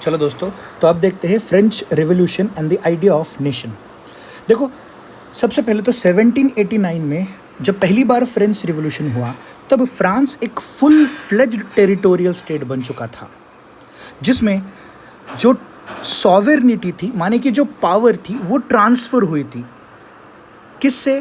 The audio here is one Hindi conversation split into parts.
चलो दोस्तों, तो अब देखते हैं French revolution and the idea of nation. देखो, सबसे पहले तो 1789 में जब पहली बार फ्रेंच रिवॉल्यूशन हुआ, तब फ्रांस एक फुल फ्लेज्ड टेरिटोरियल स्टेट बन चुका था, जिसमें जो सॉवेर्निटी थी, माने कि जो पावर थी वो ट्रांसफ़र हुई थी। किससे?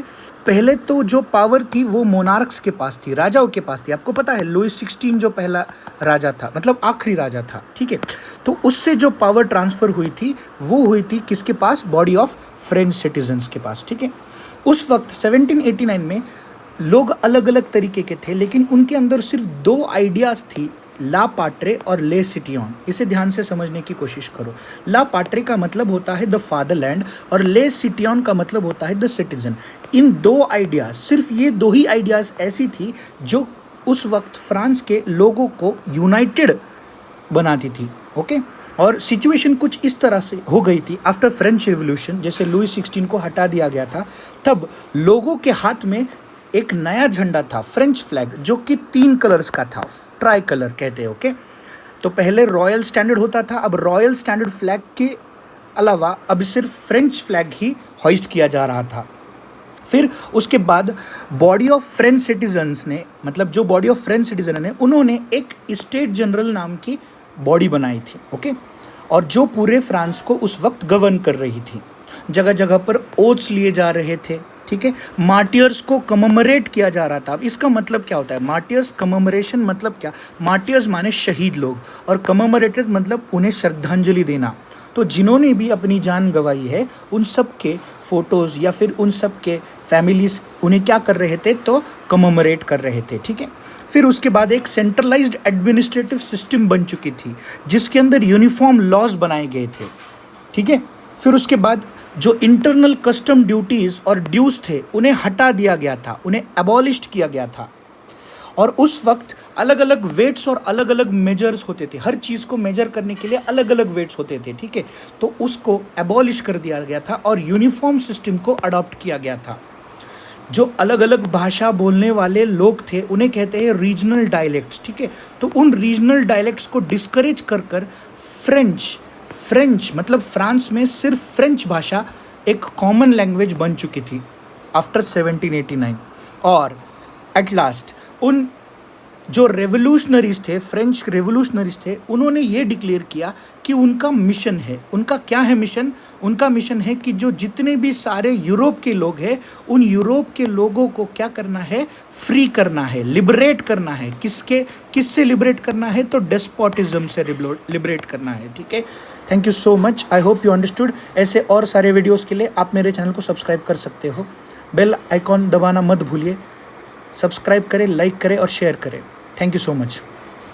पहले तो जो पावर थी वो मोनार्क्स के पास थी, राजाओं के पास थी। आपको पता है लुईस 16 जो पहला राजा था, मतलब आखिरी राजा था, ठीक है। तो उससे जो पावर ट्रांसफ़र हुई थी वो हुई थी किसके पास? बॉडी ऑफ फ्रेंच सिटीजन्स के पास, ठीक है। उस वक्त 1789 में लोग अलग अलग तरीके के थे, लेकिन उनके अंदर सिर्फ दो आइडियाज़ थी, ला पाट्रे और ले सिटियन। इसे ध्यान से समझने की कोशिश करो। ला पाट्रे का मतलब होता है द फादरलैंड और ले सिटियन का मतलब होता है द सिटीजन। इन दो आइडियाज़, सिर्फ ये दो ही आइडियाज़ ऐसी थी जो उस वक्त फ्रांस के लोगों को यूनाइटेड बनाती थी, ओके। और सिचुएशन कुछ इस तरह से हो गई थी आफ्टर फ्रेंच रिवॉल्यूशन, जैसे लुईस 16 को हटा दिया गया था, तब लोगों के हाथ में एक नया झंडा था, फ्रेंच फ्लैग, जो कि 3 कलर्स का था, ट्राई कलर कहते हैं, ओके। तो पहले रॉयल स्टैंडर्ड होता था, अब रॉयल स्टैंडर्ड फ्लैग के अलावा अब सिर्फ फ्रेंच फ्लैग ही होइस्ट किया जा रहा था। फिर उसके बाद बॉडी ऑफ फ्रेंच सिटीजन्स ने, मतलब जो बॉडी ऑफ फ्रेंच सिटीजन ने, उन्होंने एक स्टेट जनरल नाम की बॉडी बनाई थी, ओके, और जो पूरे फ्रांस को उस वक्त गवर्न कर रही थी। जगह जगह पर ओथ्स लिए जा रहे थे, ठीक है। मार्टियर्स को कममरेट किया जा रहा था। अब इसका मतलब क्या होता है? मार्टियर्स कममरेशन मतलब क्या? मार्टियर्स माने शहीद लोग, और कममरेटेड मतलब उन्हें श्रद्धांजलि देना। तो जिन्होंने भी अपनी जान गंवाई है उन सब के फोटोज़ या फिर उन सब के फैमिलीज उन्हें क्या कर रहे थे? तो कममरेट कर रहे थे, ठीक है। फिर उसके बाद एक सेंट्रलाइज्ड एडमिनिस्ट्रेटिव सिस्टम बन चुकी थी, जिसके अंदर यूनिफॉर्म लॉज बनाए गए थे, ठीक है। फिर उसके बाद जो इंटरनल कस्टम ड्यूटीज़ और ड्यूज़ थे उन्हें हटा दिया गया था, उन्हें एबॉलिश किया गया था। और उस वक्त अलग अलग वेट्स और अलग अलग मेजर्स होते थे, हर चीज़ को मेजर करने के लिए अलग अलग वेट्स होते थे, ठीक है। तो उसको एबॉलिश कर दिया गया था और यूनिफॉर्म सिस्टम को अडॉप्ट किया गया था। जो अलग अलग भाषा बोलने वाले लोग थे उन्हें कहते हैं रीजनल डायलेक्ट्स, ठीक है। तो उन रीजनल डायलेक्ट्स को डिस्करेज कर कर फ्रेंच मतलब फ्रांस में सिर्फ फ्रेंच भाषा एक कॉमन लैंग्वेज बन चुकी थी आफ्टर 1789। और एट लास्ट उन जो रेवोल्यूशनरीज थे, फ्रेंच रेवोल्यूशनरीज थे, उन्होंने ये डिक्लेयर किया कि उनका मिशन है। उनका क्या है मिशन? उनका मिशन है कि जो जितने भी सारे यूरोप के लोग हैं, उन यूरोप के लोगों को क्या करना है? फ्री करना है, लिबरेट करना है। किससे लिबरेट करना है? तो डेस्पोटिज्म से लिबरेट करना है, ठीक है। Thank you so much, I hope you understood. ऐसे और सारे वीडियोज़ के लिए आप मेरे चैनल को सब्सक्राइब कर सकते हो। बेल आइकॉन दबाना मत भूलिए। सब्सक्राइब करें, लाइक करें और शेयर करें। Thank you so much.